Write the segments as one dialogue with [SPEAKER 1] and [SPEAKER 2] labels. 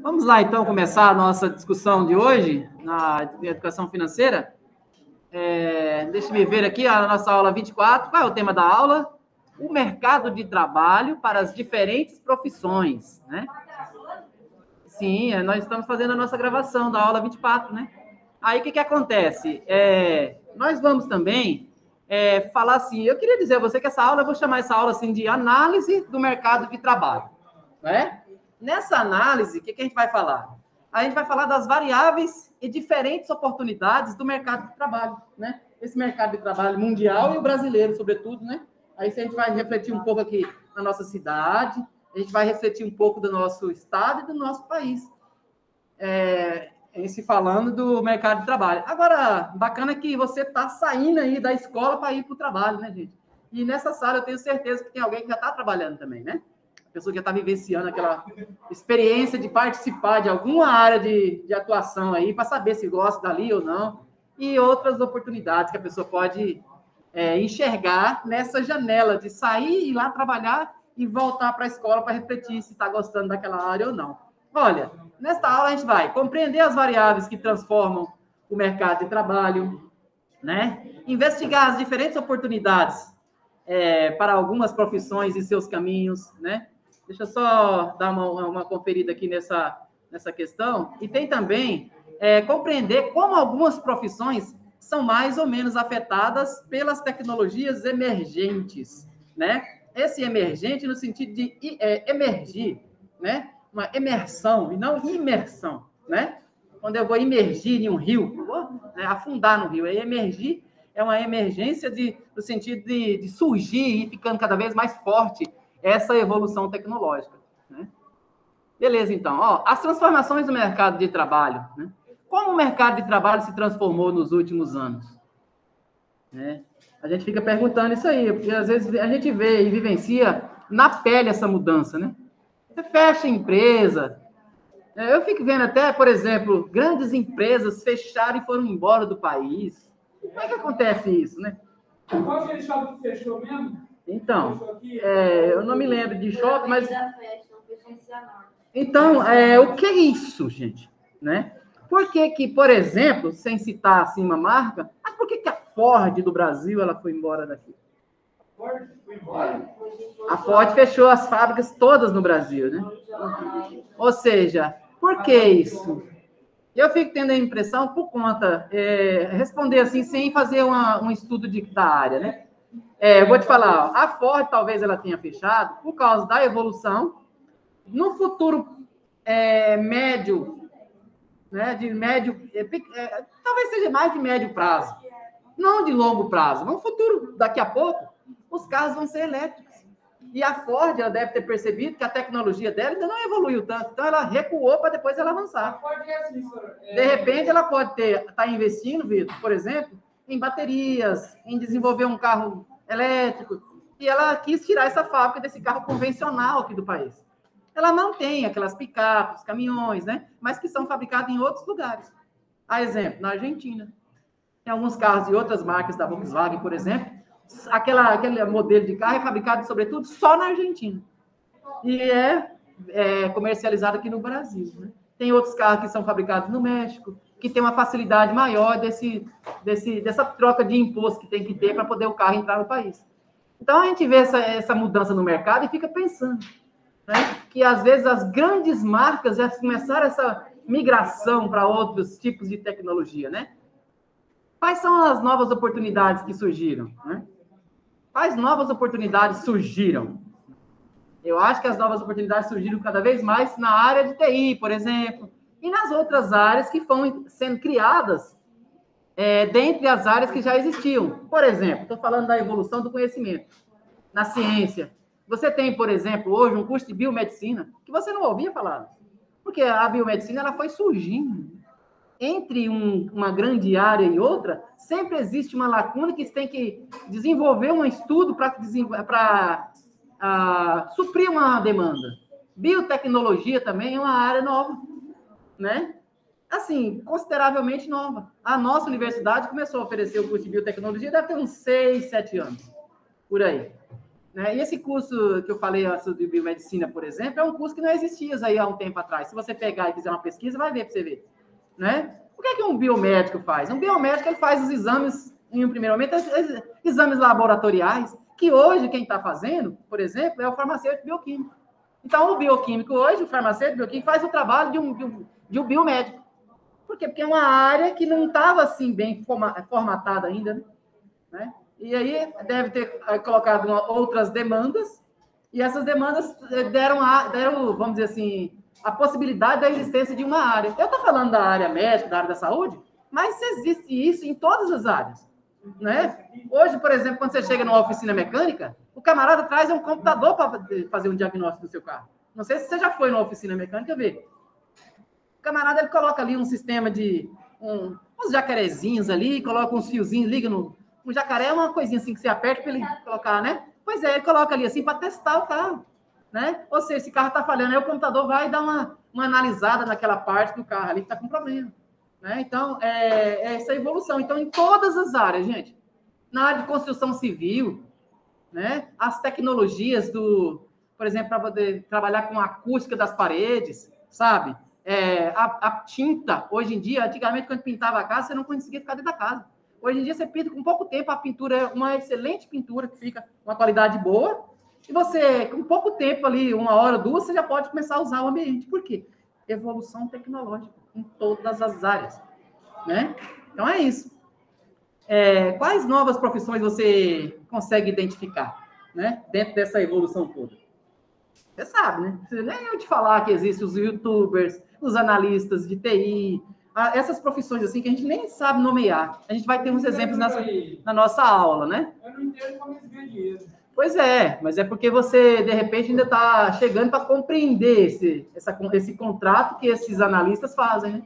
[SPEAKER 1] Vamos lá, então, começar a nossa discussão de hoje na educação financeira. Deixa-me ver aqui a nossa aula 24. Qual é o tema da aula? O mercado de trabalho para as diferentes profissões, né? Sim, nós estamos fazendo a nossa gravação da aula 24, né? Aí, o que acontece? Nós vamos também falar assim, eu queria dizer a você que essa aula, eu vou chamar essa aula assim de análise do mercado de trabalho, né? Nessa análise, o que a gente vai falar? A gente vai falar das variáveis e diferentes oportunidades do mercado de trabalho, né? Esse mercado de trabalho mundial e o brasileiro, sobretudo, né? Aí a gente vai refletir um pouco aqui na nossa cidade, a gente vai refletir um pouco do nosso estado e do nosso país. Em se falando do mercado de trabalho. Agora, bacana que você está saindo aí da escola para ir para o trabalho, né, gente? E nessa sala eu tenho certeza que tem alguém que já está trabalhando também, né? A pessoa que já está vivenciando aquela experiência de participar de alguma área de atuação aí, para saber se gosta dali ou não, e outras oportunidades que a pessoa pode enxergar nessa janela de sair, ir lá trabalhar e voltar para a escola para refletir se está gostando daquela área ou não. Olha, nesta aula a gente vai compreender as variáveis que transformam o mercado de trabalho, né? Investigar as diferentes oportunidades para algumas profissões e seus caminhos, né? Deixa eu só dar uma conferida aqui nessa questão. E tem também compreender como algumas profissões são mais ou menos afetadas pelas tecnologias emergentes, né? Esse emergente no sentido de emergir, né? Uma imersão e não imersão, né? Quando eu vou imergir em um rio, afundar no rio, emergir é uma emergência no sentido de surgir e ficando cada vez mais forte essa evolução tecnológica, né? Beleza, então. As transformações do mercado de trabalho, né? Como o mercado de trabalho se transformou nos últimos anos? Né? A gente fica perguntando isso aí, porque às vezes a gente vê e vivencia na pele essa mudança, né? Você fecha a empresa. Eu fico vendo até, por exemplo, grandes empresas fecharam e foram embora do país. Como é que acontece isso, né?
[SPEAKER 2] Qual aquele shopping que fechou mesmo?
[SPEAKER 1] Então, eu não me lembro de shopping, mas... Então, o que é isso, gente? Né? Por que, por exemplo, sem citar assim uma marca, mas por que a Ford do Brasil ela foi embora daqui?
[SPEAKER 2] Ford foi embora?
[SPEAKER 1] A Ford fechou as fábricas todas no Brasil, né? Ou seja, por que isso? Eu fico tendo a impressão, por conta, responder assim, sem fazer um estudo da área, né? Eu vou te falar, a Ford talvez ela tenha fechado por causa da evolução. No futuro médio, né, de médio, talvez seja mais de médio prazo, não de longo prazo. No futuro, daqui a pouco, os carros vão ser elétricos. E a Ford, ela deve ter percebido que a tecnologia dela ainda não evoluiu tanto. Então, ela recuou para depois ela avançar.
[SPEAKER 2] A Ford é assim, senhor.
[SPEAKER 1] De repente, ela pode estar investindo, Vitor, por exemplo, em baterias, em desenvolver um carro elétrico. E ela quis tirar essa fábrica desse carro convencional aqui do país. Ela mantém aquelas picapes, caminhões, né? Mas que são fabricados em outros lugares. A exemplo, na Argentina. Tem alguns carros de outras marcas da Volkswagen, por exemplo, aquele modelo de carro é fabricado, sobretudo, só na Argentina. E é comercializado aqui no Brasil, né? Tem outros carros que são fabricados no México, que tem uma facilidade maior dessa troca de imposto que tem que ter para poder o carro entrar no país. Então, a gente vê essa mudança no mercado e fica pensando, né, que, às vezes, as grandes marcas já começaram essa migração para outros tipos de tecnologia, né? Quais são as novas oportunidades que surgiram, né? Quais novas oportunidades surgiram? Eu acho que as novas oportunidades surgiram cada vez mais na área de TI, por exemplo, e nas outras áreas que foram sendo criadas dentre as áreas que já existiam. Por exemplo, estou falando da evolução do conhecimento. Na ciência, você tem, por exemplo, hoje um curso de biomedicina que você não ouvia falar, porque a biomedicina ela foi surgindo. Entre uma grande área e outra, sempre existe uma lacuna que tem que desenvolver um estudo para suprir uma demanda. Biotecnologia também é uma área nova, né? Assim, consideravelmente nova. A nossa universidade começou a oferecer o curso de biotecnologia deve ter uns 6, 7 anos, por aí. Né? E esse curso que eu falei de biomedicina, por exemplo, é um curso que não existia aí há um tempo atrás. Se você pegar e fizer uma pesquisa, vai ver para você ver. Né? O que é que um biomédico faz? Um biomédico ele faz os exames, em um primeiro momento, exames laboratoriais, que hoje quem está fazendo, por exemplo, é o farmacêutico bioquímico. Então, o bioquímico hoje, o farmacêutico bioquímico, faz o trabalho de um biomédico. Por quê? Porque é uma área que não estava assim bem formatada ainda, né? E aí deve ter colocado outras demandas, e essas demandas deram, vamos dizer assim, a possibilidade da existência de uma área. Eu estou falando da área médica, da área da saúde, mas existe isso em todas as áreas, né? Hoje, por exemplo, quando você chega numa oficina mecânica, o camarada traz um computador para fazer um diagnóstico do seu carro. Não sei se você já foi numa oficina mecânica ver. O camarada ele coloca ali um sistema de uns jacarezinhos ali, coloca uns fiozinhos, liga no... Um jacaré é uma coisinha assim que você aperta para ele colocar, né? Pois é, ele coloca ali assim para testar o carro, né? Ou seja, esse carro está falhando, aí o computador vai dar uma analisada naquela parte do carro ali que está com problema, né? Então, é essa evolução. Então, em todas as áreas, gente, na área de construção civil, né? As tecnologias por exemplo, para poder trabalhar com a acústica das paredes, sabe? A tinta, hoje em dia, antigamente, quando pintava a casa, você não conseguia ficar dentro da casa. Hoje em dia, você pinta com pouco tempo, a pintura é uma excelente pintura, que fica uma qualidade boa, e você, com pouco tempo ali, 1 hora, 2, você já pode começar a usar o ambiente. Por quê? Evolução tecnológica em todas as áreas, né? Então, é isso. Quais novas profissões você consegue identificar, né? Dentro dessa evolução toda? Você sabe, né? Nem eu te falar que existem os youtubers, os analistas de TI, essas profissões assim que a gente nem sabe nomear. A gente vai ter uns exemplos na nossa aula, né?
[SPEAKER 2] Eu não entendo como eles ganham dinheiro.
[SPEAKER 1] Pois é, mas é porque você, de repente, ainda está chegando para compreender esse contrato que esses analistas fazem, né?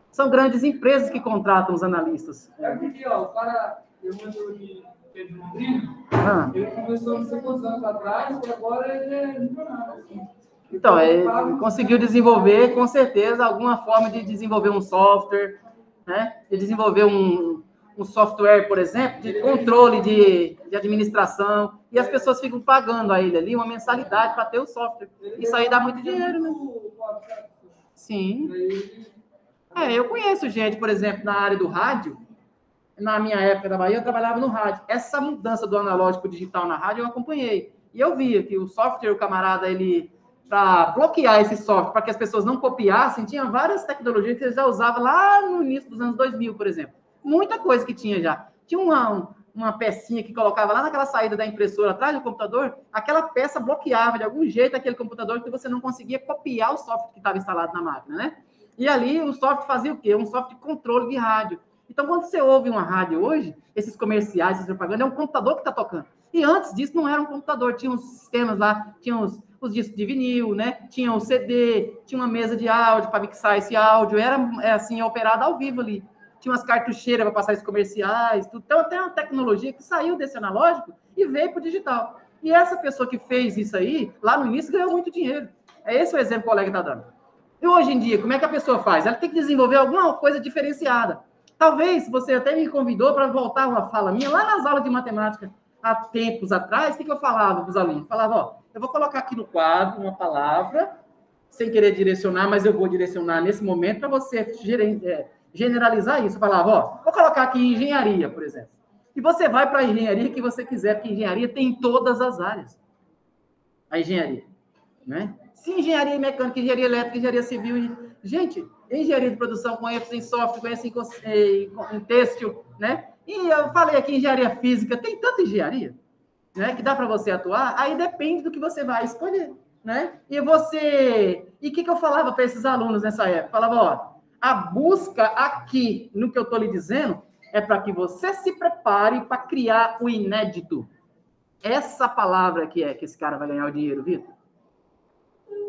[SPEAKER 1] São grandes empresas que contratam os analistas.
[SPEAKER 2] É porque, ó, o cara, eu mandou de Pedro Londrina, ele começou não sei quantos anos atrás, e agora ele é milionário, assim.
[SPEAKER 1] Então, ele conseguiu desenvolver, com certeza, alguma forma de desenvolver um software, né? De desenvolver um software, por exemplo, de controle de administração, e as pessoas ficam pagando a ele ali uma mensalidade para ter o software. Isso aí dá muito dinheiro, né? Sim. Eu conheço gente, por exemplo, na área do rádio. Na minha época da Bahia, eu trabalhava no rádio. Essa mudança do analógico para o digital na rádio, eu acompanhei. E eu via que o software, o camarada, ele... Para bloquear esse software, para que as pessoas não copiassem, tinha várias tecnologias que ele já usava lá no início dos anos 2000, por exemplo. Muita coisa que tinha já. Tinha uma pecinha que colocava lá naquela saída da impressora atrás do computador, aquela peça bloqueava de algum jeito aquele computador que você não conseguia copiar o software que estava instalado na máquina, né? E ali o software fazia o quê? Um software de controle de rádio. Então, quando você ouve uma rádio hoje, esses comerciais, essas propagandas, é um computador que está tocando. E antes disso não era um computador, tinha uns sistemas lá, tinha os discos de vinil, né? Tinha o CD, tinha uma mesa de áudio para mixar esse áudio, era assim, operado ao vivo ali. Tinha umas cartucheiras para passar esses comerciais, tudo. Então, tem uma tecnologia que saiu desse analógico e veio para o digital. E essa pessoa que fez isso aí, lá no início, ganhou muito dinheiro. É esse o exemplo que o colega está dando. E hoje em dia, como é que a pessoa faz? Ela tem que desenvolver alguma coisa diferenciada. Talvez você até me convidou para voltar uma fala minha lá nas aulas de matemática, há tempos atrás. O que eu falava para os alunos? Falava, ó, eu vou colocar aqui no quadro uma palavra, sem querer direcionar, mas eu vou direcionar nesse momento para você generalizar isso. Eu falava, ó, vou colocar aqui engenharia, por exemplo. E você vai para a engenharia que você quiser, porque engenharia tem em todas as áreas. A engenharia, né? Se engenharia mecânica, engenharia elétrica, engenharia civil... Gente, engenharia de produção, conhece em software, conhece em têxtil, né? E eu falei aqui engenharia física, tem tanta engenharia, né, que dá para você atuar, aí depende do que você vai escolher, né? E o que eu falava para esses alunos nessa época? Falava, ó, a busca aqui, no que eu estou lhe dizendo, é para que você se prepare para criar o inédito. Essa palavra que esse cara vai ganhar o dinheiro, Vitor.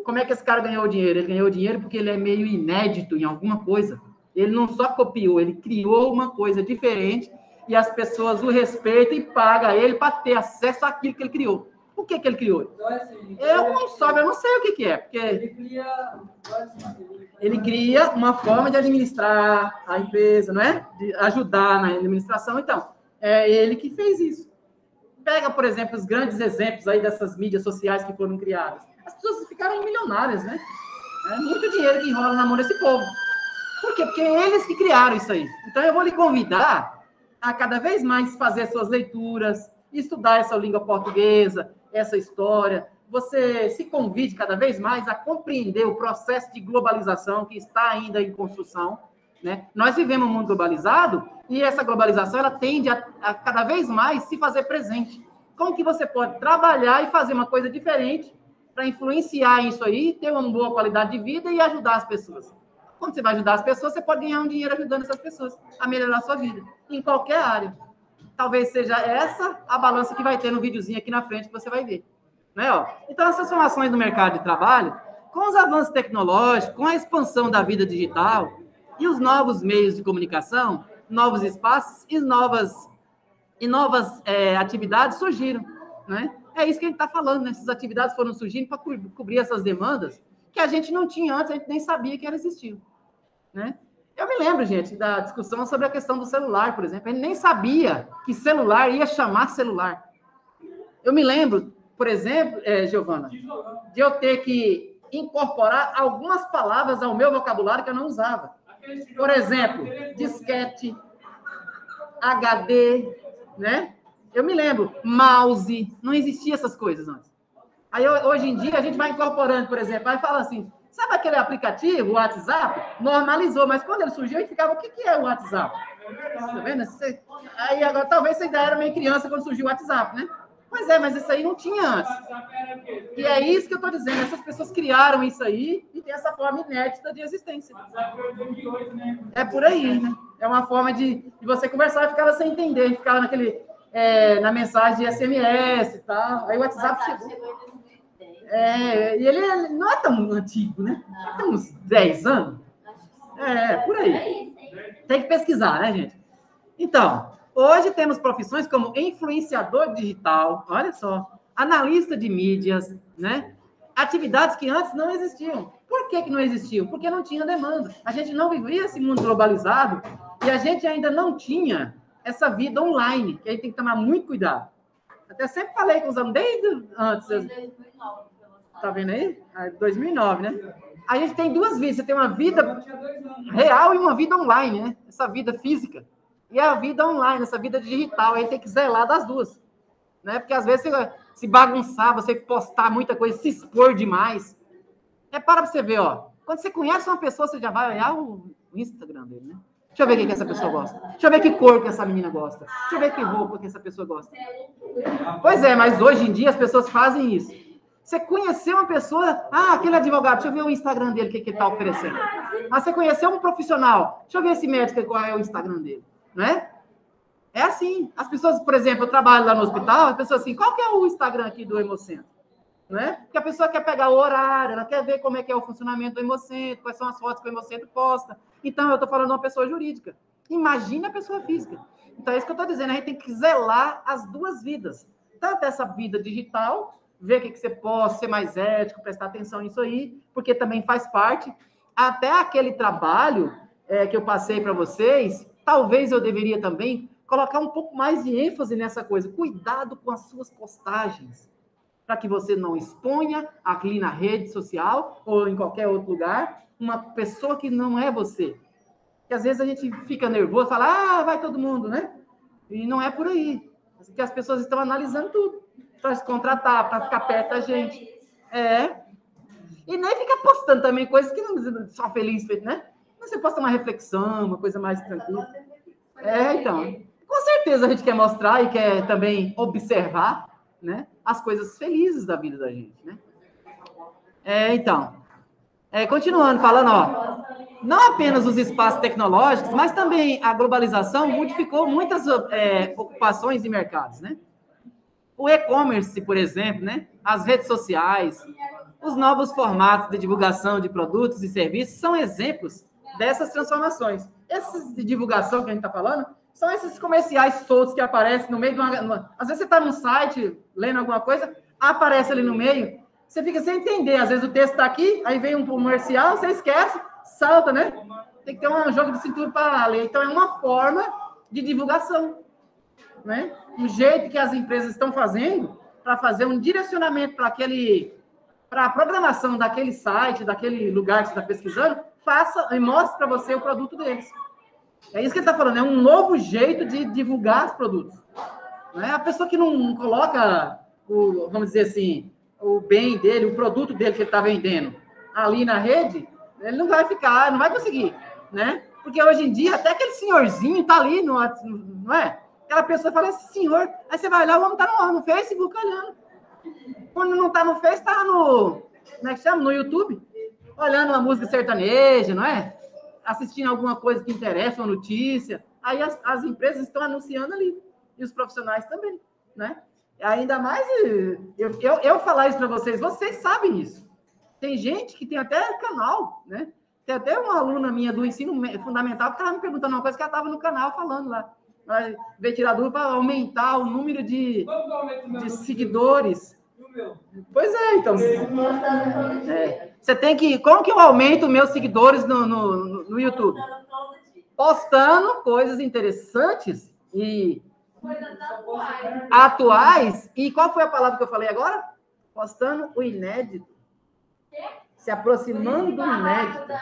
[SPEAKER 1] Como é que esse cara ganhou o dinheiro? Ele ganhou o dinheiro porque ele é meio inédito em alguma coisa. Ele não só copiou, ele criou uma coisa diferente e as pessoas o respeitam e pagam ele para ter acesso àquilo que ele criou. O que ele criou?
[SPEAKER 2] Então, assim,
[SPEAKER 1] eu não sei o que é, porque ele cria uma forma de administrar a empresa, não é? De ajudar na administração. Então, é ele que fez isso. Pega, por exemplo, os grandes exemplos aí dessas mídias sociais que foram criadas. As pessoas ficaram milionárias, né? É muito dinheiro que rola na mão desse povo. Por quê? Porque eles que criaram isso aí. Então, eu vou lhe convidar a cada vez mais fazer suas leituras, estudar essa língua portuguesa, essa história. Você se convide cada vez mais a compreender o processo de globalização que está ainda em construção, né? Nós vivemos um mundo globalizado e essa globalização ela tende a cada vez mais se fazer presente. Como que você pode trabalhar e fazer uma coisa diferente para influenciar isso aí, ter uma boa qualidade de vida e ajudar as pessoas? Quando você vai ajudar as pessoas, você pode ganhar um dinheiro ajudando essas pessoas a melhorar a sua vida, em qualquer área. Talvez seja essa a balança que vai ter no videozinho aqui na frente que você vai ver. Né, ó? Então, as transformações no mercado de trabalho, com os avanços tecnológicos, com a expansão da vida digital e os novos meios de comunicação, novos espaços e novas atividades surgiram. Né? É isso que a gente está falando, né? Essas atividades foram surgindo para cobrir essas demandas que a gente não tinha antes, a gente nem sabia que elas existiam. Né? Eu me lembro, gente, da discussão sobre a questão do celular, por exemplo. A gente nem sabia que celular ia chamar celular. Eu me lembro, por exemplo, Giovana, de eu ter que incorporar algumas palavras ao meu vocabulário que eu não usava. Por exemplo, disquete, HD, né? Eu me lembro, mouse, não existia essas coisas antes. Aí, hoje em dia, a gente vai incorporando, por exemplo, aí fala assim, sabe aquele aplicativo, o WhatsApp? Normalizou, mas quando ele surgiu, a gente ficava, o que é o WhatsApp? Tá vendo? Aí, agora, talvez você ainda era meio criança quando surgiu o WhatsApp, né? Pois é, mas isso aí não tinha antes. E é isso que eu estou dizendo, essas pessoas criaram isso aí e tem essa forma inédita de existência. É por aí, né? É uma forma de você conversar e ficava sem entender, ficava na mensagem de SMS e tal. Aí o WhatsApp chegou. E ele não é tão antigo, né? Tem uns 10 anos. Por aí. Tem que pesquisar, né, gente? Então, hoje temos profissões como influenciador digital, olha só, analista de mídias, né? Atividades que antes não existiam. Por que não existiam? Porque não tinha demanda. A gente não vivia esse mundo globalizado e a gente ainda não tinha essa vida online, que a gente tem que tomar muito cuidado. Até sempre falei com os alunos, desde antes. Tá vendo aí? 2009, né? A gente tem duas vidas. Você tem uma vida real e uma vida online, né? Essa vida física. E a vida online, essa vida digital. A gente tem que zelar das duas. Né? Porque às vezes você se bagunçar, você postar muita coisa, se expor demais. Para você ver, ó. Quando você conhece uma pessoa, você já vai olhar o Instagram dele, né? Deixa eu ver o que essa pessoa gosta. Deixa eu ver que cor que essa menina gosta. Deixa eu ver que roupa que essa pessoa gosta. Pois é, mas hoje em dia as pessoas fazem isso. Você conheceu uma pessoa, aquele advogado, deixa eu ver o Instagram dele, o que ele está oferecendo. Você conheceu um profissional, deixa eu ver esse médico, qual é o Instagram dele. Não é? É assim. As pessoas, por exemplo, eu trabalho lá no hospital, as pessoas assim, qual que é o Instagram aqui do Hemocentro? Não é? Porque a pessoa quer pegar o horário, ela quer ver como é que é o funcionamento do Hemocentro, quais são as fotos que o Hemocentro posta. Então, eu estou falando de uma pessoa jurídica. Imagina a pessoa física. Então, é isso que eu estou dizendo, a gente tem que zelar as duas vidas. Tanto essa vida digital, ver o que você pode, ser mais ético, prestar atenção nisso aí, porque também faz parte. Até aquele trabalho que eu passei para vocês, talvez eu deveria também colocar um pouco mais de ênfase nessa coisa. Cuidado com as suas postagens, para que você não exponha aqui na rede social ou em qualquer outro lugar uma pessoa que não é você. Porque às vezes a gente fica nervoso, fala, vai todo mundo, né? E não é por aí. Porque as pessoas estão analisando tudo para se contratar, para ficar perto da gente. E nem fica postando também coisas que não só feliz, né? Mas você posta uma reflexão, uma coisa mais tranquila. Então. Com certeza a gente quer mostrar e quer também observar, né, as coisas felizes da vida da gente, né? Então, continuando falando, ó, não apenas os espaços tecnológicos, mas também a globalização modificou muitas ocupações e mercados, né? O e-commerce, por exemplo, né? As redes sociais, os novos formatos de divulgação de produtos e serviços são exemplos dessas transformações. Essas de divulgação que a gente está falando são esses comerciais soltos que aparecem no meio de uma... Às vezes você está num site, lendo alguma coisa, aparece ali no meio, você fica sem entender. Às vezes o texto está aqui, aí vem um comercial, você esquece, salta, né? Tem que ter um jogo de cintura para ler. Então, é uma forma de divulgação. né? Um jeito que as empresas estão fazendo para fazer um direcionamento para a programação daquele site, daquele lugar que você está pesquisando, faça e mostre para você o produto deles. É isso que ele está falando, é um novo jeito de divulgar os produtos. Não é a pessoa que não coloca, vamos dizer assim, o bem dele, o produto dele que ele está vendendo ali na rede, ele não vai ficar, não vai conseguir, né? Porque hoje em dia, até aquele senhorzinho tá ali, não é? Aquela pessoa fala assim, senhor, aí você vai lá, o homem tá no Facebook olhando. Quando não tá no Face, tá no, como é que chama? No YouTube, olhando uma música sertaneja, não é? Assistindo alguma coisa que interessa, uma notícia. Aí as empresas estão anunciando ali, e os profissionais também, né? Ainda mais, eu falar isso para vocês sabem isso. Tem gente que tem até canal, né? Tem até uma aluna minha do ensino fundamental que estava me perguntando uma coisa que ela estava no canal falando lá. Ela veio tirar dúvida para aumentar o número de seguidores. Pois é, então. Você tem que... Como que eu aumento meus seguidores no YouTube? Postando coisas interessantes e atuais. E qual foi a palavra que eu falei agora? Postando o inédito. Se aproximando do inédito.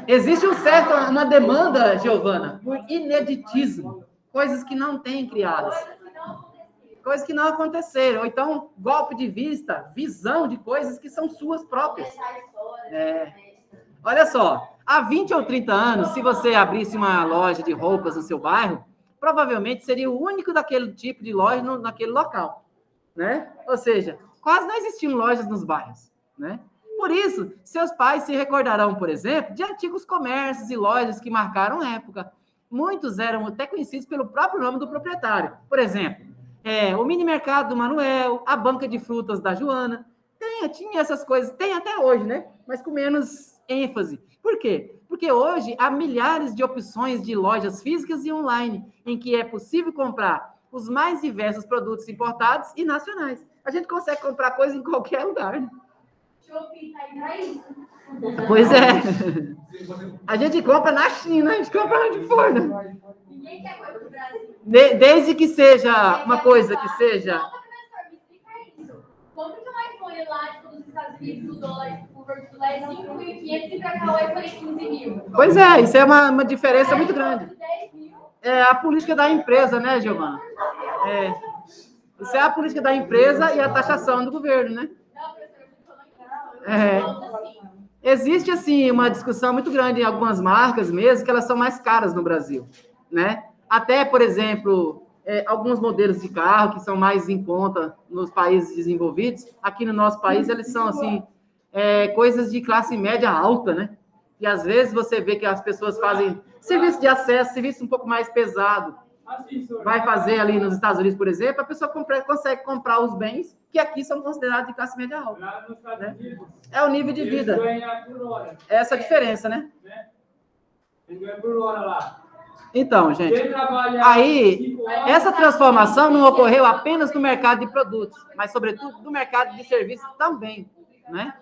[SPEAKER 1] Existe uma demanda, Giovana, por ineditismo. Coisas que não têm criadas. Coisas que não aconteceram. Ou então, golpe de vista, visão de coisas que são suas próprias. Olha só, há 20 ou 30 anos, se você abrisse uma loja de roupas no seu bairro, provavelmente seria o único daquele tipo de loja naquele local, né? Ou seja, quase não existiam lojas nos bairros, né? Por isso, seus pais se recordarão, por exemplo, de antigos comércios e lojas que marcaram época. Muitos eram até conhecidos pelo próprio nome do proprietário. Por exemplo, o mini mercado do Manuel, a banca de frutas da Joana. Tinha essas coisas, tem até hoje, né? Mas com menos ênfase. Por quê? Porque hoje há milhares de opções de lojas físicas e online, em que é possível comprar os mais diversos produtos importados e nacionais. A gente consegue comprar coisa em qualquer lugar, né? Shopping tá aí pra isso. Pois é. A gente compra na China, a gente compra onde for, né? Ninguém quer coisa do Brasil. Desde que seja uma coisa que seja...
[SPEAKER 3] Compre um iPhone lá dos Estados Unidos, o dólar, o lá é 5.500 e pra cá o iPhone é 15 mil.
[SPEAKER 1] Pois é, isso é uma diferença muito grande. É a política da empresa, né, Giovana? Isso é a política da empresa e a taxação do governo, né? Existe, assim, uma discussão muito grande em algumas marcas mesmo, que elas são mais caras no Brasil, né? Até, por exemplo, alguns modelos de carro que são mais em conta nos países desenvolvidos, aqui no nosso país eles são, assim, coisas de classe média alta, né? E, às vezes, você vê que as pessoas fazem serviço de acesso, serviço um pouco mais pesado. Vai fazer ali nos Estados Unidos, por exemplo, a pessoa consegue comprar os bens que aqui são considerados de classe média alta.
[SPEAKER 2] Lá nos Estados Unidos,
[SPEAKER 1] é o nível de vida.
[SPEAKER 2] Por hora.
[SPEAKER 1] Essa é a diferença, né?
[SPEAKER 2] Ele ganha por hora lá.
[SPEAKER 1] Então, gente, aí, essa transformação não ocorreu apenas no mercado de produtos, mas, sobretudo, no mercado de serviços também, né?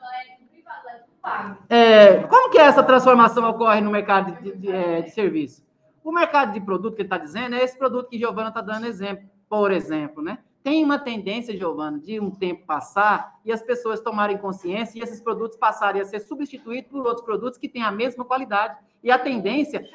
[SPEAKER 1] Como que essa transformação ocorre no mercado de serviço? O mercado de produto que ele está dizendo é esse produto que Giovana está dando exemplo, por exemplo, né? Tem uma tendência, Giovana, de um tempo passar e as pessoas tomarem consciência e esses produtos passarem a ser substituídos por outros produtos que têm a mesma qualidade. E a tendência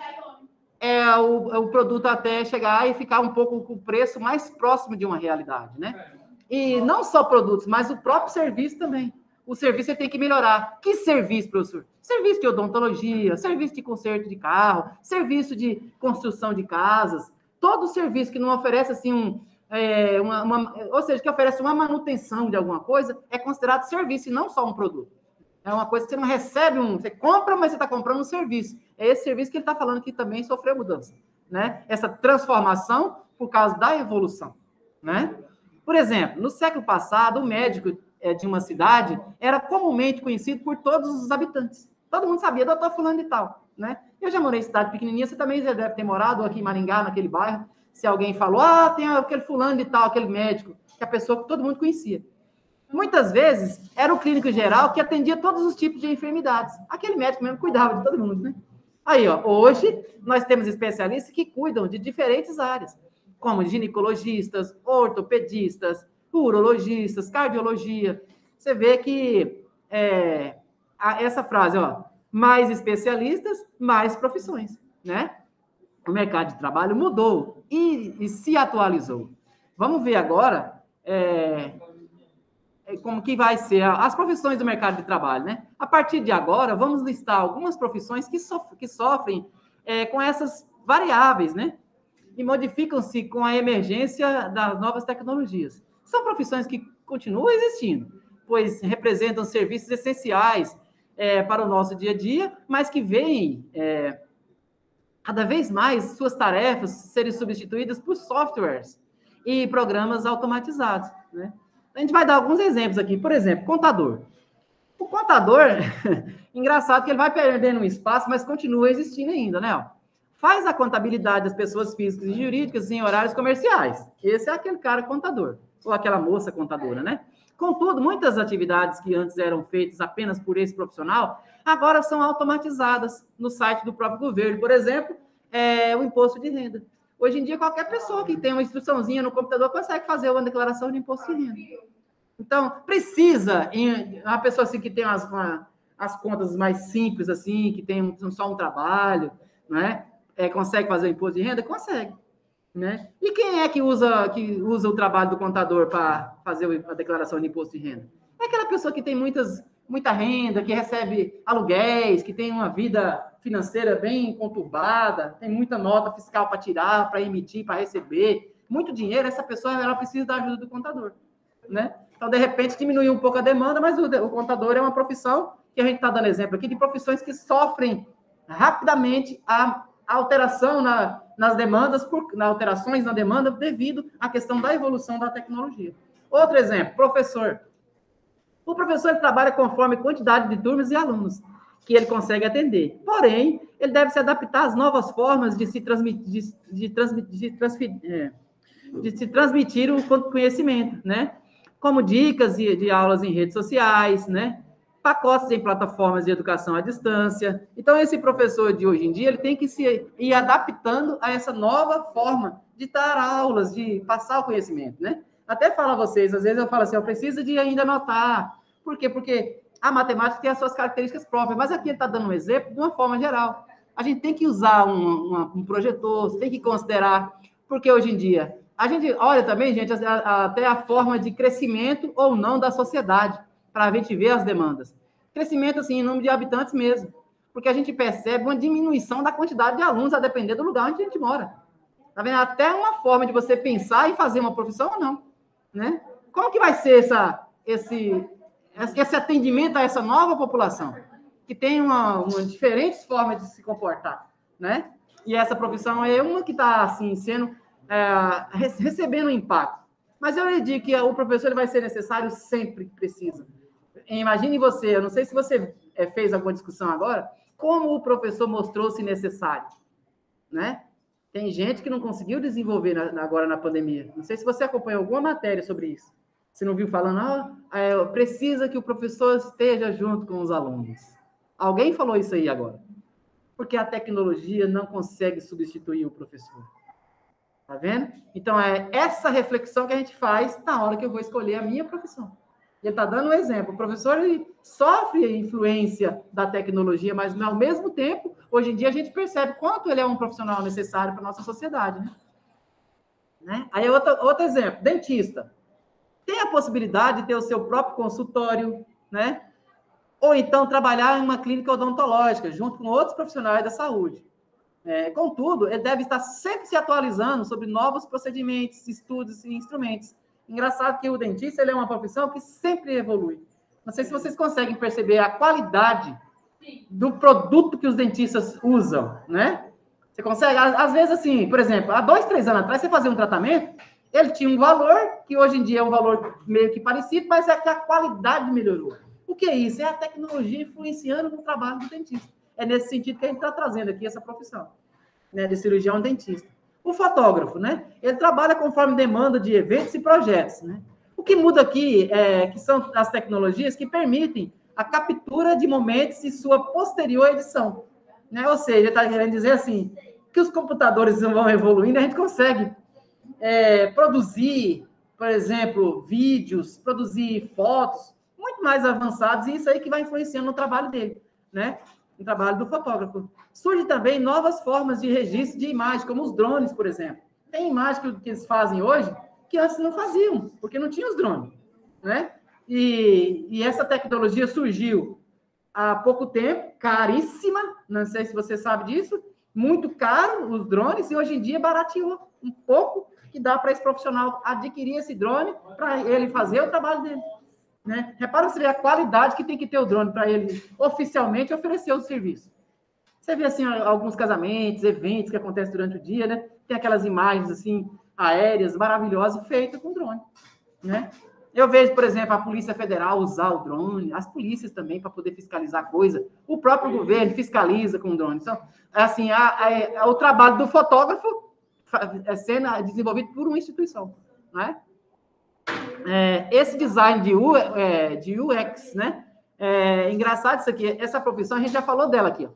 [SPEAKER 1] é o produto até chegar e ficar um pouco com o preço mais próximo de uma realidade, né? E não só produtos, mas o próprio serviço também. O serviço você tem que melhorar. Que serviço, professor? Serviço de odontologia, serviço de conserto de carro, serviço de construção de casas. Todo serviço que não oferece, assim, ou seja, que oferece uma manutenção de alguma coisa, é considerado serviço e não só um produto. É uma coisa que você não recebe, você compra, mas você está comprando um serviço. É esse serviço que ele está falando que também sofreu mudança, né? Essa transformação por causa da evolução, né? Por exemplo, no século passado, o médico de uma cidade era comumente conhecido por todos os habitantes. Todo mundo sabia, doutor fulano e tal, né? Eu já morei em cidade pequenininha, você também já deve ter morado aqui em Maringá, naquele bairro. Se alguém falou, tem aquele fulano e tal, aquele médico, que a pessoa que todo mundo conhecia. Muitas vezes, era o clínico geral que atendia todos os tipos de enfermidades. Aquele médico mesmo cuidava de todo mundo, né? Aí, ó, hoje nós temos especialistas que cuidam de diferentes áreas, como ginecologistas, ortopedistas, urologistas, cardiologia. Você vê que essa frase, ó, mais especialistas, mais profissões, né? O mercado de trabalho mudou e se atualizou. Vamos ver agora como que vai ser as profissões do mercado de trabalho, né? A partir de agora, vamos listar algumas profissões que sofrem com essas variáveis, né? E modificam-se com a emergência das novas tecnologias. São profissões que continuam existindo, pois representam serviços essenciais para o nosso dia a dia, mas que veem cada vez mais suas tarefas serem substituídas por softwares e programas automatizados, né? A gente vai dar alguns exemplos aqui. Por exemplo, contador. O contador, engraçado que ele vai perdendo um espaço, mas continua existindo ainda, né? Faz a contabilidade das pessoas físicas e jurídicas em horários comerciais. Esse é aquele cara contador, ou aquela moça contadora, né? Contudo, muitas atividades que antes eram feitas apenas por esse profissional, agora são automatizadas no site do próprio governo. Por exemplo, o imposto de renda. Hoje em dia, qualquer pessoa que tem uma instruçãozinha no computador consegue fazer uma declaração de imposto de renda. Então, precisa, uma pessoa assim que tem as contas mais simples, assim, que tem só um trabalho, né? Consegue fazer o imposto de renda? Consegue. Né? E quem é que usa o trabalho do contador para fazer a declaração de imposto de renda? É aquela pessoa que tem muita renda, que recebe aluguéis, que tem uma vida financeira bem conturbada, tem muita nota fiscal para tirar, para emitir, para receber, muito dinheiro. Essa pessoa ela precisa da ajuda do contador, né? Então, de repente, diminuiu um pouco a demanda, mas o contador é uma profissão que a gente está dando exemplo aqui de profissões que sofrem rapidamente a alteração nas demandas, alterações na demanda devido à questão da evolução da tecnologia. Outro exemplo, professor. O professor ele trabalha conforme quantidade de turmas e alunos que ele consegue atender. Porém, ele deve se adaptar às novas formas de se transmitir o conhecimento, né? Como dicas de aulas em redes sociais, né? Pacotes em plataformas de educação à distância. Então, esse professor de hoje em dia, ele tem que se ir adaptando a essa nova forma de dar aulas, de passar o conhecimento, né? Até falo a vocês, às vezes eu falo assim, eu preciso de ainda anotar. Por quê? Porque a matemática tem as suas características próprias, mas aqui ele está dando um exemplo de uma forma geral. A gente tem que usar um projetor, você tem que considerar, porque hoje em dia, a gente olha também, gente, até a forma de crescimento ou não da sociedade, para a gente ver as demandas. Crescimento, assim, em número de habitantes mesmo, porque a gente percebe uma diminuição da quantidade de alunos a depender do lugar onde a gente mora. Tá vendo? Até uma forma de você pensar e fazer uma profissão ou não, né? Como que vai ser esse atendimento a essa nova população, que tem diferentes formas de se comportar, né? E essa profissão é uma que está, assim, recebendo impacto. Mas eu lhe digo que o professor ele vai ser necessário sempre que precisa. Imagine você, eu não sei se você fez alguma discussão agora, como o professor mostrou-se necessário, né? Tem gente que não conseguiu desenvolver agora na pandemia. Não sei se você acompanhou alguma matéria sobre isso. Você não viu falando, precisa que o professor esteja junto com os alunos. Alguém falou isso aí agora. Porque a tecnologia não consegue substituir o professor. Tá vendo? Então, é essa reflexão que a gente faz na hora que eu vou escolher a minha profissão. Ele está dando um exemplo. O professor ele sofre a influência da tecnologia, mas, ao mesmo tempo, hoje em dia, a gente percebe quanto ele é um profissional necessário para a nossa sociedade. Né? Aí, outro exemplo. Dentista. Tem a possibilidade de ter o seu próprio consultório, né? Ou então trabalhar em uma clínica odontológica, junto com outros profissionais da saúde. Contudo, ele deve estar sempre se atualizando sobre novos procedimentos, estudos e instrumentos. Engraçado que o dentista ele é uma profissão que sempre evolui. Não sei se vocês conseguem perceber a qualidade do produto que os dentistas usam, né? Você consegue, às vezes, assim, por exemplo, há 2, 3 anos atrás, você fazia um tratamento, ele tinha um valor, que hoje em dia é um valor meio que parecido, mas é que a qualidade melhorou. O que é isso? É a tecnologia influenciando no trabalho do dentista. É nesse sentido que a gente está trazendo aqui essa profissão, né, de cirurgião dentista. O fotógrafo, né? Ele trabalha conforme demanda de eventos e projetos, né? O que muda aqui que são as tecnologias que permitem a captura de momentos e sua posterior edição. né? Ou seja, está querendo dizer assim, que os computadores vão evoluindo, a gente consegue produzir, por exemplo, vídeos, produzir fotos muito mais avançados, e isso aí que vai influenciando no trabalho dele, né? No trabalho do fotógrafo. Surge também novas formas de registro de imagem, como os drones, por exemplo. Tem imagens que eles fazem hoje que antes não faziam, porque não tinha os drones, né? E essa tecnologia surgiu há pouco tempo, caríssima, não sei se você sabe disso, muito caro os drones, e hoje em dia barateou um pouco, que dá para esse profissional adquirir esse drone para ele fazer o trabalho dele, né? Repara você vê a qualidade que tem que ter o drone para ele oficialmente oferecer o serviço. Você vê assim alguns casamentos, eventos que acontecem durante o dia, né? Tem aquelas imagens assim aéreas maravilhosas feitas com drone, né? Eu vejo, por exemplo, a Polícia Federal usar o drone, as polícias também para poder fiscalizar coisa. O próprio governo fiscaliza com o drone. Então, assim, o trabalho do fotógrafo é sendo desenvolvido por uma instituição, né? Esse design de UX, né? É engraçado isso aqui. Essa profissão, a gente já falou dela aqui, ó.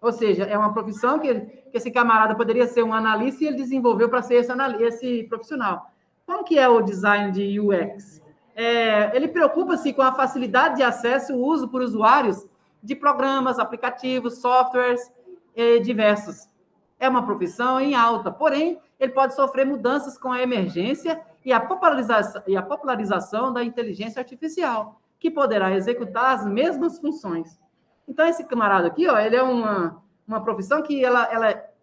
[SPEAKER 1] Ou seja, é uma profissão que esse camarada poderia ser um analista e ele desenvolveu para ser esse profissional. Como que é o design de UX? Ele preocupa-se com a facilidade de acesso e uso por usuários de programas, aplicativos, softwares diversos. É uma profissão em alta, porém, ele pode sofrer mudanças com a emergência e a popularização da inteligência artificial, que poderá executar as mesmas funções. Então, esse camarada aqui, ó, ele é uma profissão que ela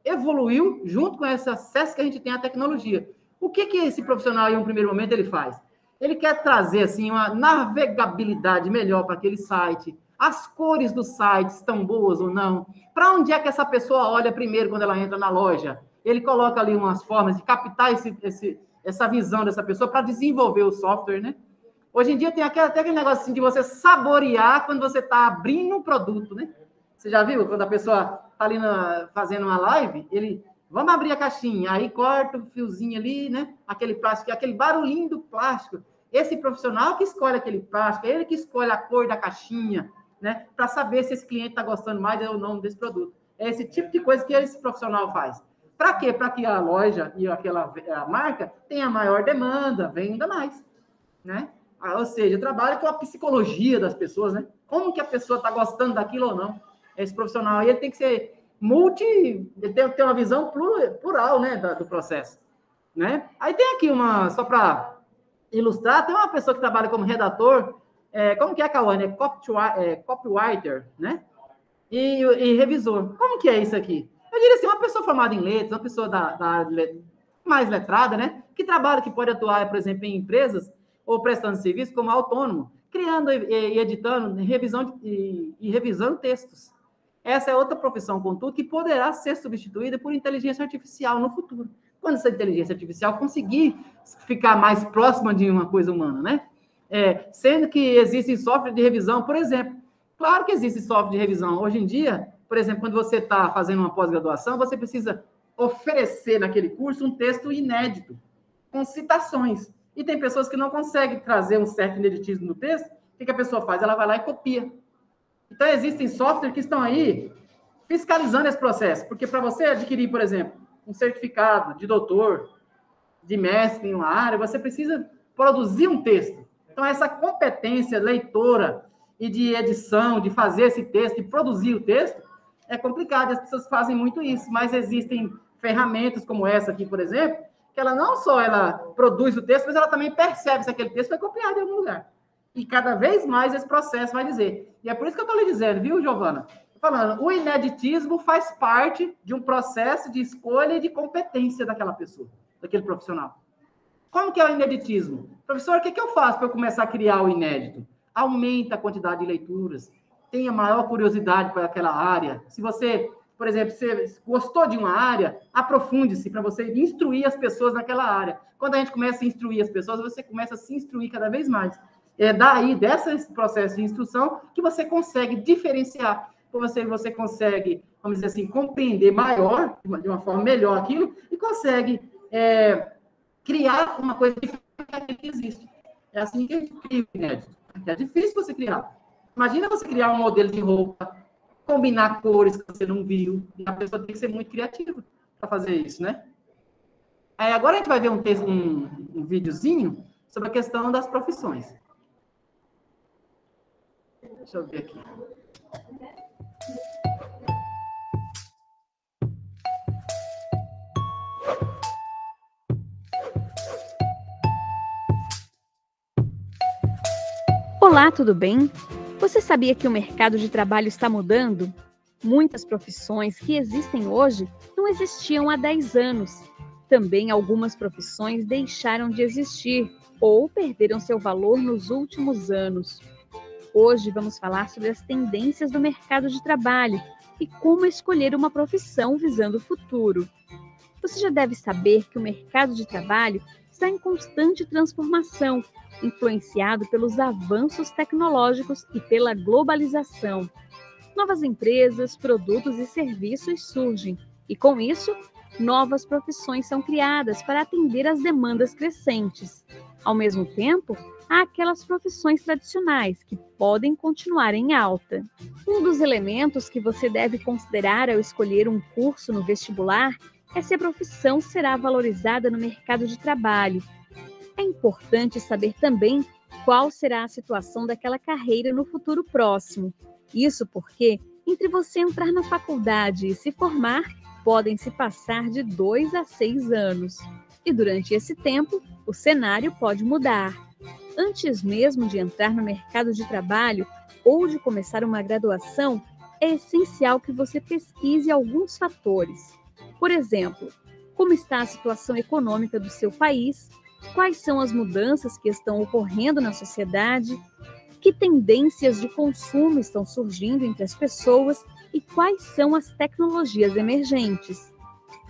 [SPEAKER 1] evoluiu junto com esse acesso que a gente tem à tecnologia. O que esse profissional, em um primeiro momento, ele faz? Ele quer trazer, assim, uma navegabilidade melhor para aquele site. As cores do site estão boas ou não? Para onde é que essa pessoa olha primeiro quando ela entra na loja? Ele coloca ali umas formas de captar essa visão dessa pessoa para desenvolver o software, né? Hoje em dia tem até aquele negócio assim de você saborear quando você está abrindo um produto, né? Você já viu? Quando a pessoa está ali fazendo uma live, vamos abrir a caixinha, aí corta o fiozinho ali, né? Aquele plástico, aquele barulhinho do plástico. Esse profissional que escolhe aquele plástico, ele que escolhe a cor da caixinha, né? Para saber se esse cliente está gostando mais ou não desse produto. É esse tipo de coisa que esse profissional faz. Para quê? Para que a loja e a marca tenha maior demanda, venda mais, né? Ou seja, trabalha com a psicologia das pessoas, né? Como que a pessoa está gostando daquilo ou não. Esse profissional aí, ele tem que ser ele tem que ter uma visão plural, né, do processo, né? Aí tem aqui só para ilustrar, tem uma pessoa que trabalha como redator, como que é, Cauane? Copywriter, né? E revisor. Como que é isso aqui? Eu diria assim, uma pessoa formada em letras, uma pessoa mais letrada, né? Que pode atuar, por exemplo, em empresas ou prestando serviço como autônomo, criando e editando, revisando textos. Essa é outra profissão, contudo, que poderá ser substituída por inteligência artificial no futuro. Quando essa inteligência artificial conseguir ficar mais próxima de uma coisa humana, né? Sendo que existem software de revisão, por exemplo. Claro que existe software de revisão. Hoje em dia, por exemplo, quando você está fazendo uma pós-graduação, você precisa oferecer naquele curso um texto inédito, com citações. E tem pessoas que não conseguem trazer um certo ineditismo no texto. O que a pessoa faz? Ela vai lá e copia. Então, existem softwares que estão aí fiscalizando esse processo. Porque para você adquirir, por exemplo, um certificado de doutor, de mestre em uma área, você precisa produzir um texto. Então, essa competência leitora e de edição, de fazer esse texto, de produzir o texto, é complicado. As pessoas fazem muito isso. Mas existem ferramentas como essa aqui, por exemplo, que ela não só produz o texto, mas ela também percebe se aquele texto foi copiado em algum lugar. E cada vez mais esse processo vai dizer. E é por isso que eu estou lhe dizendo, viu, Giovana? Falando, o ineditismo faz parte de um processo de escolha e de competência daquela pessoa, daquele profissional. Como que é o ineditismo? Professor, o que eu faço para eu começar a criar o inédito? Aumenta a quantidade de leituras, tenha maior curiosidade para aquela área. Se você, por exemplo, você gostou de uma área, aprofunde-se para você instruir as pessoas naquela área. Quando a gente começa a instruir as pessoas, você começa a se instruir cada vez mais. É daí, desse processo de instrução, que você consegue diferenciar, você consegue, vamos dizer assim, compreender melhor, de uma forma melhor aquilo, e consegue criar uma coisa diferente que existe. É assim que a gente cria o inédito. É difícil você criar. Imagina você criar um modelo de roupa combinar cores que você não viu. E a pessoa tem que ser muito criativa para fazer isso, né? Agora a gente vai ver um videozinho sobre a questão das profissões. Deixa eu ver aqui.
[SPEAKER 4] Olá, tudo bem? Você sabia que o mercado de trabalho está mudando? Muitas profissões que existem hoje não existiam há 10 anos. Também algumas profissões deixaram de existir ou perderam seu valor nos últimos anos. Hoje vamos falar sobre as tendências do mercado de trabalho e como escolher uma profissão visando o futuro. Você já deve saber que o mercado de trabalho está em constante transformação, influenciado pelos avanços tecnológicos e pela globalização. Novas empresas, produtos e serviços surgem e, com isso, novas profissões são criadas para atender às demandas crescentes. Ao mesmo tempo, há aquelas profissões tradicionais que podem continuar em alta. Um dos elementos que você deve considerar ao escolher um curso no vestibular é se a profissão será valorizada no mercado de trabalho. É importante saber também qual será a situação daquela carreira no futuro próximo. Isso porque, entre você entrar na faculdade e se formar, podem se passar de 2 a 6 anos. E durante esse tempo, o cenário pode mudar. Antes mesmo de entrar no mercado de trabalho ou de começar uma graduação, é essencial que você pesquise alguns fatores. Por exemplo, como está a situação econômica do seu país, quais são as mudanças que estão ocorrendo na sociedade, que tendências de consumo estão surgindo entre as pessoas e quais são as tecnologias emergentes.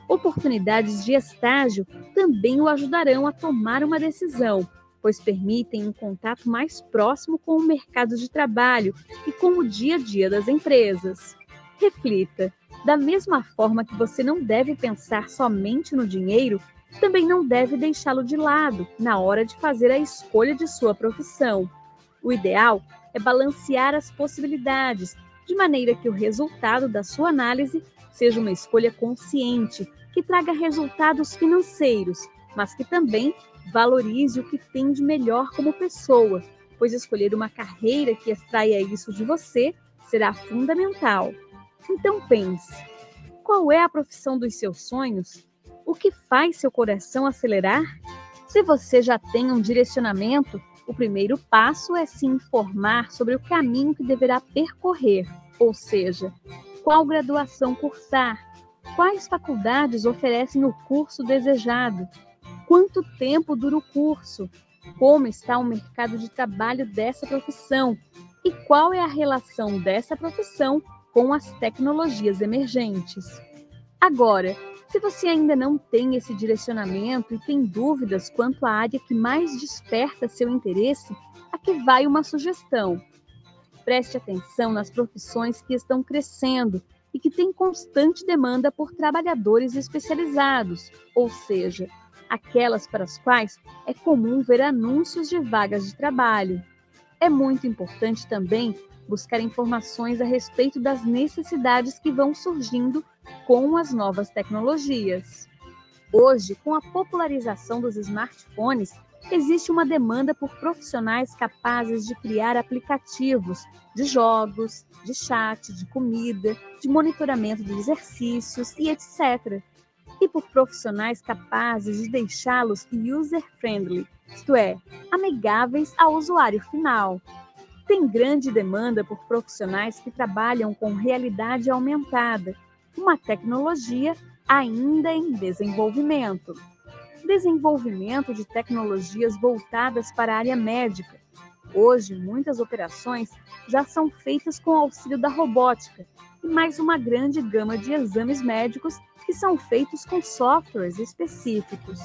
[SPEAKER 4] Oportunidades de estágio também o ajudarão a tomar uma decisão, pois permitem um contato mais próximo com o mercado de trabalho e com o dia a dia das empresas. Reflita, da mesma forma que você não deve pensar somente no dinheiro, também não deve deixá-lo de lado na hora de fazer a escolha de sua profissão. O ideal é balancear as possibilidades, de maneira que o resultado da sua análise seja uma escolha consciente, que traga resultados financeiros, mas que também valorize o que tem de melhor como pessoa, pois escolher uma carreira que extraia isso de você será fundamental. Então pense, qual é a profissão dos seus sonhos? O que faz seu coração acelerar? Se você já tem um direcionamento, o primeiro passo é se informar sobre o caminho que deverá percorrer, ou seja, qual graduação cursar, quais faculdades oferecem o curso desejado, quanto tempo dura o curso, como está o mercado de trabalho dessa profissão e qual é a relação dessa profissão com as tecnologias emergentes. Agora, se você ainda não tem esse direcionamento e tem dúvidas quanto à área que mais desperta seu interesse, aqui vai uma sugestão. Preste atenção nas profissões que estão crescendo e que têm constante demanda por trabalhadores especializados, ou seja, aquelas para as quais é comum ver anúncios de vagas de trabalho. É muito importante também buscar informações a respeito das necessidades que vão surgindo com as novas tecnologias. Hoje, com a popularização dos smartphones, existe uma demanda por profissionais capazes de criar aplicativos de jogos, de chat, de comida, de monitoramento de exercícios e etc. E por profissionais capazes de deixá-los user-friendly, isto é, amigáveis ao usuário final. Tem grande demanda por profissionais que trabalham com realidade aumentada, uma tecnologia ainda em desenvolvimento. Desenvolvimento de tecnologias voltadas para a área médica. Hoje, muitas operações já são feitas com auxílio da robótica e mais uma grande gama de exames médicos que são feitos com softwares específicos.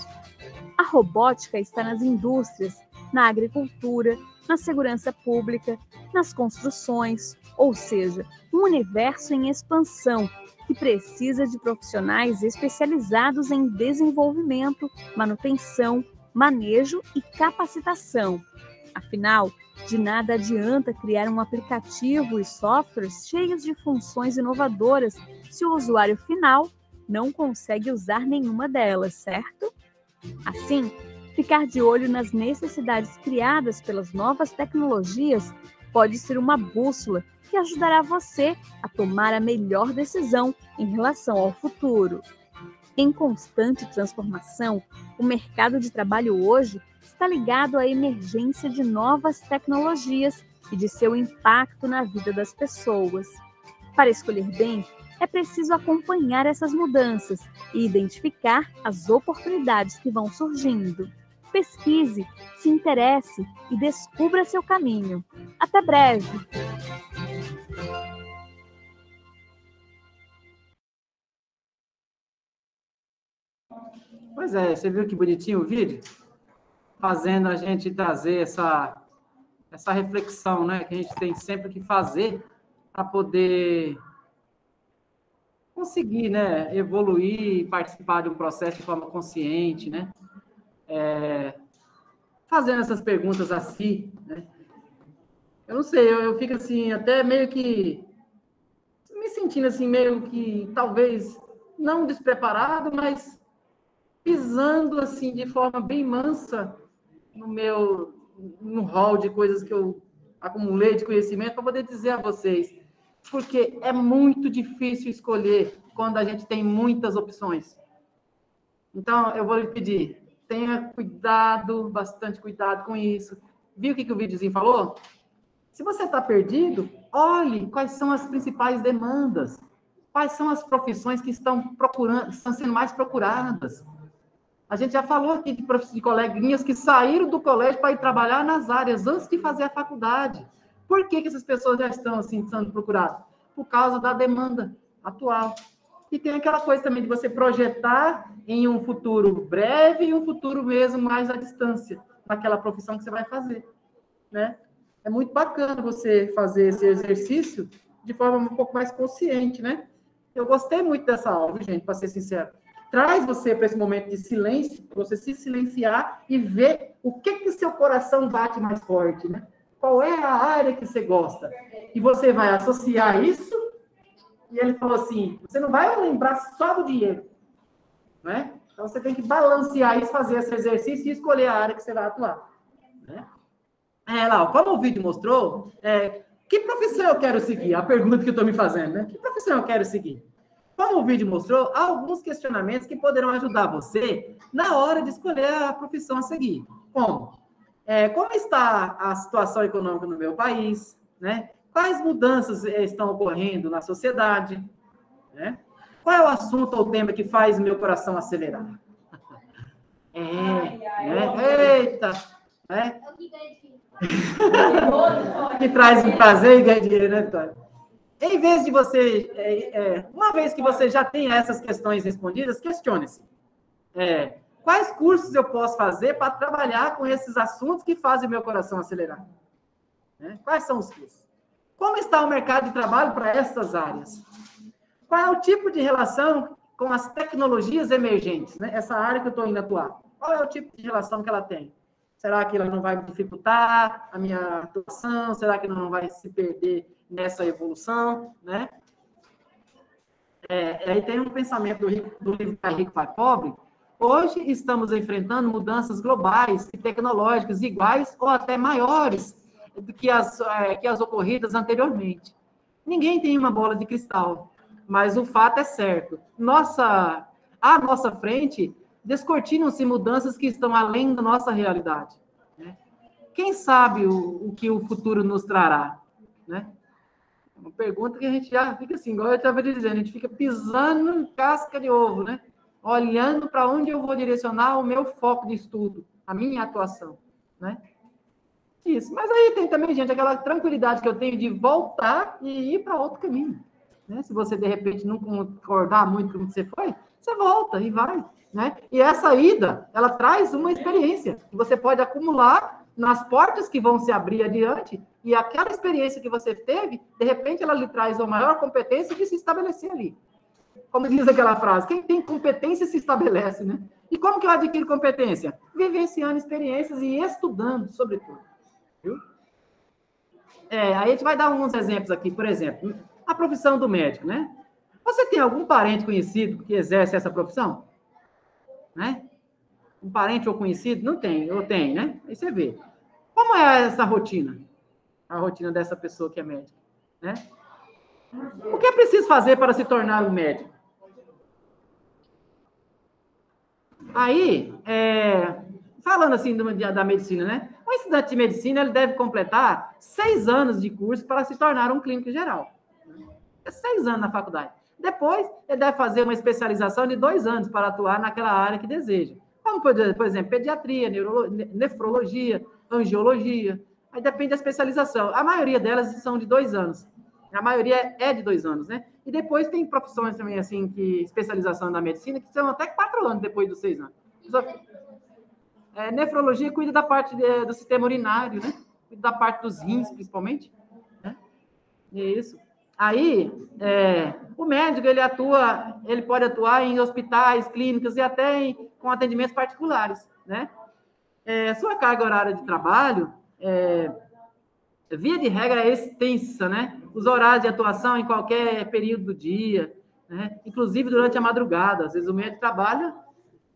[SPEAKER 4] A robótica está nas indústrias, na agricultura, na segurança pública, nas construções, ou seja, um universo em expansão que precisa de profissionais especializados em desenvolvimento, manutenção, manejo e capacitação. Afinal, de nada adianta criar um aplicativo e softwares cheios de funções inovadoras se o usuário final não consegue usar nenhuma delas, certo? Assim, ficar de olho nas necessidades criadas pelas novas tecnologias pode ser uma bússola que ajudará você a tomar a melhor decisão em relação ao futuro. Em constante transformação, o mercado de trabalho hoje está ligado à emergência de novas tecnologias e de seu impacto na vida das pessoas. Para escolher bem, é preciso acompanhar essas mudanças e identificar as oportunidades que vão surgindo. Pesquise, se interesse e descubra seu caminho. Até breve!
[SPEAKER 1] Pois é, você viu que bonitinho o vídeo? Fazendo a gente trazer essa reflexão, né? Que a gente tem sempre que fazer para poder conseguir, né? Evoluir e participar de um processo de forma consciente, né? Fazendo essas perguntas assim, né? Eu não sei, eu fico assim, até meio que me sentindo assim, meio que talvez não despreparado, mas pisando assim de forma bem mansa no hall de coisas que eu acumulei de conhecimento para poder dizer a vocês, porque é muito difícil escolher quando a gente tem muitas opções. Então, eu vou lhe pedir, tenha cuidado, bastante cuidado com isso. Viu o que o videozinho falou? Se você está perdido, olhe quais são as principais demandas, quais são as profissões que estão sendo mais procuradas. A gente já falou aqui de coleguinhas que saíram do colégio para ir trabalhar nas áreas antes de fazer a faculdade. Por que essas pessoas já estão assim sendo procuradas? Por causa da demanda atual. E tem aquela coisa também de você projetar em um futuro breve e um futuro mesmo mais à distância, naquela profissão que você vai fazer, né? É muito bacana você fazer esse exercício de forma um pouco mais consciente, né? Eu gostei muito dessa aula, gente, para ser sincero. Traz você para esse momento de silêncio, para você se silenciar e ver o que seu coração bate mais forte, né? Qual é a área que você gosta? E você vai associar isso, e ele falou assim, você não vai lembrar só do dinheiro, né? Então você tem que balancear isso, fazer esse exercício e escolher a área que você vai atuar, né? Lá, como o vídeo mostrou, que profissão eu quero seguir? A pergunta que eu estou me fazendo, né? Que profissão eu quero seguir? Como o vídeo mostrou, há alguns questionamentos que poderão ajudar você na hora de escolher a profissão a seguir. Como? Como está a situação econômica no meu país? Né? Quais mudanças estão ocorrendo na sociedade? Né? Qual é o assunto ou tema que faz meu coração acelerar? Eita! Né? Que traz um prazer e ganha dinheiro, né, Vitória? Em vez de você, uma vez que você já tem essas questões respondidas, questione-se. Quais cursos eu posso fazer para trabalhar com esses assuntos que fazem meu coração acelerar? Quais são os cursos? Como está o mercado de trabalho para essas áreas? Qual é o tipo de relação com as tecnologias emergentes? Né? Essa área que eu estou indo atuar. Qual é o tipo de relação que ela tem? Será que ela não vai dificultar a minha atuação? Será que não vai se perder nessa evolução, né? Aí tem um pensamento do livro Pai Rico, Pai Pobre. Hoje estamos enfrentando mudanças globais e tecnológicas iguais ou até maiores do que as ocorridas anteriormente. Ninguém tem uma bola de cristal, mas o fato é certo. À nossa frente, descortinam-se mudanças que estão além da nossa realidade. Né? Quem sabe o que o futuro nos trará, né? Uma pergunta que a gente já fica assim, igual eu estava dizendo, a gente fica pisando em casca de ovo, né? Olhando para onde eu vou direcionar o meu foco de estudo, a minha atuação, né? Isso. Mas aí tem também, gente, aquela tranquilidade que eu tenho de voltar e ir para outro caminho, né? Se você, de repente, não concordar muito com o que você foi, você volta e vai, né? E essa ida, ela traz uma experiência que você pode acumular nas portas que vão se abrir adiante, e aquela experiência que você teve, de repente, ela lhe traz uma maior competência de se estabelecer ali. Como diz aquela frase, quem tem competência se estabelece, né? E como que eu adquiro competência? Vivenciando experiências e estudando, sobretudo. Viu? Aí a gente vai dar uns exemplos aqui. Por exemplo, a profissão do médico, né? Você tem algum parente conhecido que exerce essa profissão? Né? Um parente ou conhecido? Não tem, ou tem, né? Aí você vê. Como é essa rotina? A rotina dessa pessoa que é médica, né? O que é preciso fazer para se tornar um médico? Aí, falando assim da medicina, né? O estudante de medicina, ele deve completar 6 anos de curso para se tornar um clínico geral. 6 anos na faculdade. Depois, ele deve fazer uma especialização de 2 anos para atuar naquela área que deseja. Como, por exemplo, pediatria, nefrologia, angiologia. Aí depende da especialização. A maioria delas são de 2 anos. A maioria é de 2 anos, né? E depois tem profissões também, assim, que especialização na medicina, que são até 4 anos depois dos 6 anos. Nefrologia cuida da parte do sistema urinário, né? Cuida da parte dos rins, principalmente. Né? Isso. Aí, o médico, ele pode atuar em hospitais, clínicas e até com atendimentos particulares, né? Sua carga horária de trabalho, via de regra, é extensa, né? Os horários de atuação em qualquer período do dia, né? Inclusive durante a madrugada. Às vezes o médico trabalha,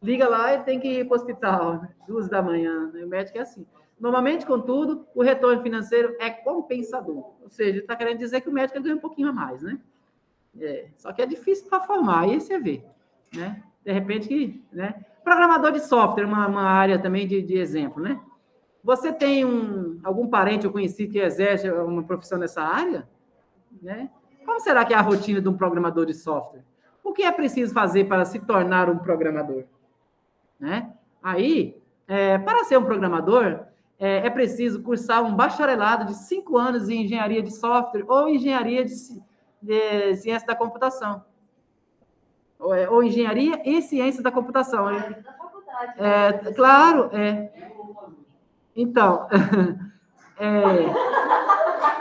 [SPEAKER 1] liga lá e tem que ir para o hospital, né? 2 da manhã, né? O médico é assim. Normalmente, contudo, o retorno financeiro é compensador. Ou seja, está querendo dizer que o médico ganha um pouquinho a mais, né? Só que é difícil para formar, aí você vê, né? De repente, né? Programador de software, uma área também de exemplo, né? Você tem algum parente ou conhecido que exerce uma profissão nessa área? Né? Como será que é a rotina de um programador de software? O que é preciso fazer para se tornar um programador? Né? Aí, para ser um programador, é preciso cursar um bacharelado de 5 anos em engenharia de software ou engenharia de ciência da computação. Ou engenharia e ciência da computação. Claro, Então,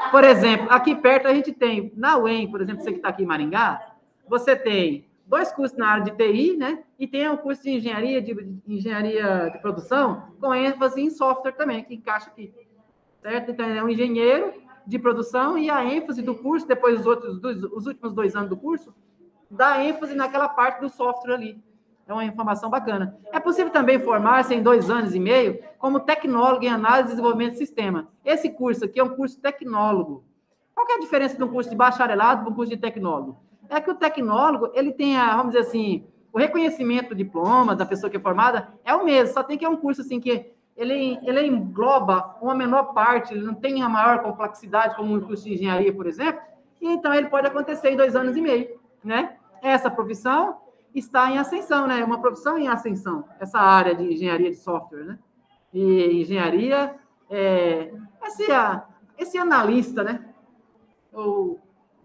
[SPEAKER 1] por exemplo, aqui perto a gente tem, na UEM, por exemplo, você que está aqui em Maringá, você tem 2 cursos na área de TI, né? E tem um curso de engenharia de produção, com ênfase em software também, que encaixa aqui. Certo? Então, é um engenheiro de produção e a ênfase do curso, depois os últimos 2 anos do curso, dá ênfase naquela parte do software ali. É uma informação bacana. É possível também formar-se em 2 anos e meio como tecnólogo em análise e desenvolvimento de sistema. Esse curso aqui é um curso tecnólogo. Qual que é a diferença de um curso de bacharelado para um curso de tecnólogo? É que o tecnólogo, ele tem, vamos dizer assim, o reconhecimento do diploma da pessoa que é formada é o mesmo, só tem que é um curso assim que ele engloba uma menor parte, ele não tem a maior complexidade como um curso de engenharia, por exemplo, e então ele pode acontecer em 2 anos e meio, né? Essa profissão está em ascensão, né? É uma profissão em ascensão, essa área de engenharia de software, né? E engenharia, esse analista, né? O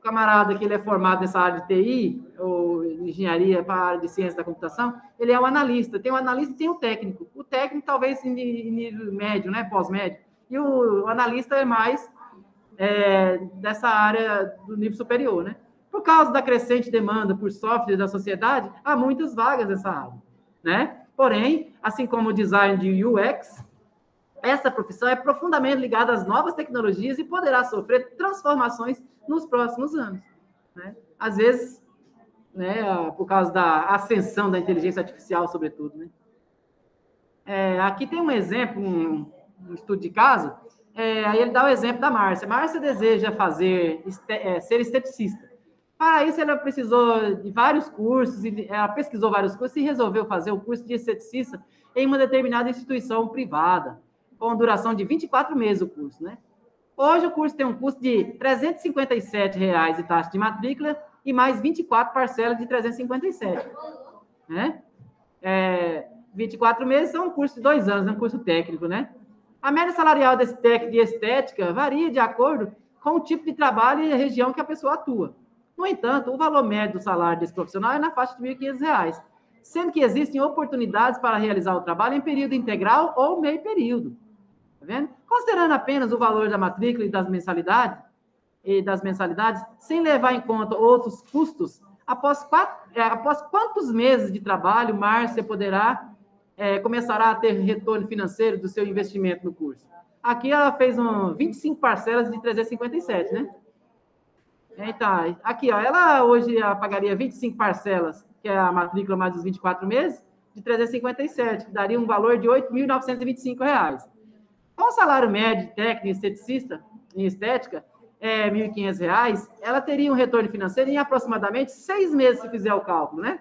[SPEAKER 1] camarada que ele é formado nessa área de TI, ou engenharia para a área de ciência da computação, ele é um analista. Tem o analista e tem o técnico. O técnico talvez em nível médio, né? Pós-médio. E o analista é mais dessa área do nível superior, né? Por causa da crescente demanda por software da sociedade, há muitas vagas nessa área, né? Porém, assim como o design de UX, essa profissão é profundamente ligada às novas tecnologias e poderá sofrer transformações nos próximos anos, né? Às vezes, né, por causa da ascensão da inteligência artificial, sobretudo, né? Aqui tem um exemplo, um estudo de caso, aí ele dá o exemplo da Márcia. Márcia deseja ser esteticista. Para isso, ela precisou de vários cursos, ela pesquisou vários cursos e resolveu fazer o curso de esteticista em uma determinada instituição privada, com duração de 24 meses o curso, né? Hoje o curso tem um custo de R$ 357 de taxa de matrícula e mais 24 parcelas de R$ 357, né? 24 meses são um curso de 2 anos, é um curso técnico, né? A média salarial desse técnico de estética varia de acordo com o tipo de trabalho e a região que a pessoa atua. No entanto, o valor médio do salário desse profissional é na faixa de R$ 1.500, sendo que existem oportunidades para realizar o trabalho em período integral ou meio período. Tá vendo? Considerando apenas o valor da matrícula e das mensalidades, sem levar em conta outros custos, após quantos meses de trabalho Márcia começará a ter retorno financeiro do seu investimento no curso? Aqui ela fez 25 parcelas de 357, né? Então, aqui, ó, ela hoje pagaria 25 parcelas, que é a matrícula mais os 24 meses, de 357, que daria um valor de R$ 8.925. Com o salário médio de técnico e esteticista em estética, R$ 1.500, ela teria um retorno financeiro em aproximadamente 6 meses, se fizer o cálculo, né?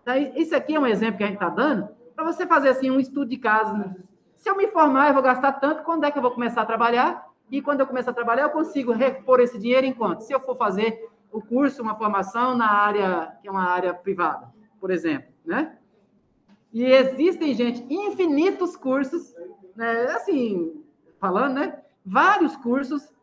[SPEAKER 1] Então, isso aqui é um exemplo que a gente está dando para você fazer assim um estudo de caso, né? Se eu me formar, eu vou gastar tanto, quando é que eu vou começar a trabalhar? E quando eu começar a trabalhar, eu consigo repor esse dinheiro em quanto? Se eu for fazer o curso, uma formação na área, que é uma área privada, por exemplo, né? E existem, gente, infinitos cursos, né? Assim, falando, né? Vários cursos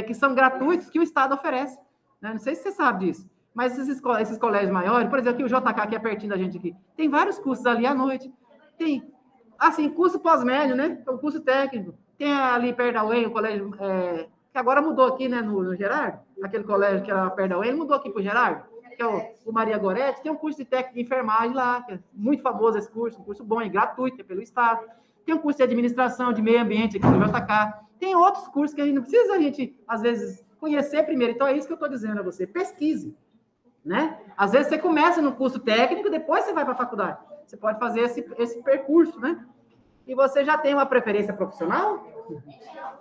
[SPEAKER 1] que são gratuitos que o Estado oferece, né? Não sei se você sabe disso, mas esses colégios maiores, por exemplo, aqui o JK, que é pertinho da gente aqui, tem vários cursos ali à noite. Tem, assim, curso pós-médio, né? O curso técnico. Tem ali perto da UEM, o colégio, que agora mudou aqui, né, no Gerardo, aquele colégio que era perto da UEM, ele mudou aqui para o Gerardo, que é o Maria Goretti, tem um curso de técnico de enfermagem lá, que é muito famoso esse curso, um curso bom, é gratuito, é pelo Estado. Tem um curso de administração, de meio ambiente aqui no JK. Tem outros cursos que a gente não precisa, às vezes, conhecer primeiro. Então, é isso que eu estou dizendo a você, pesquise, né? Às vezes, você começa no curso técnico, depois você vai para a faculdade. Você pode fazer esse percurso, né? E você já tem uma preferência profissional?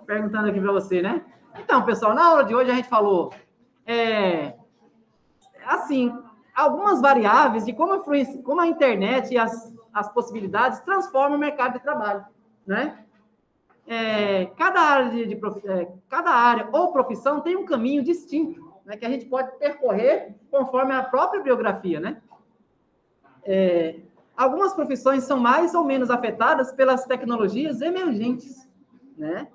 [SPEAKER 1] Perguntando aqui para você, né? Então, pessoal, na aula de hoje a gente falou, assim, algumas variáveis de como a internet e as possibilidades transformam o mercado de trabalho, né? Cada área ou profissão tem um caminho distinto, né, que a gente pode percorrer conforme a própria biografia, né? Algumas profissões são mais ou menos afetadas pelas tecnologias emergentes, né?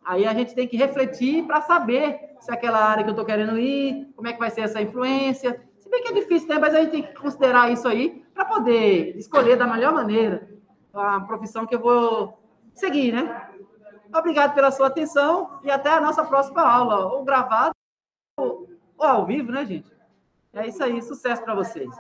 [SPEAKER 1] Aí a gente tem que refletir para saber se aquela área que eu estou querendo ir, como é que vai ser essa influência. Se bem que é difícil, né? Mas a gente tem que considerar isso aí para poder escolher da melhor maneira a profissão que eu vou seguir, né? Obrigado pela sua atenção e até a nossa próxima aula, ou gravado ou ao vivo, né, gente? É isso aí, sucesso para vocês.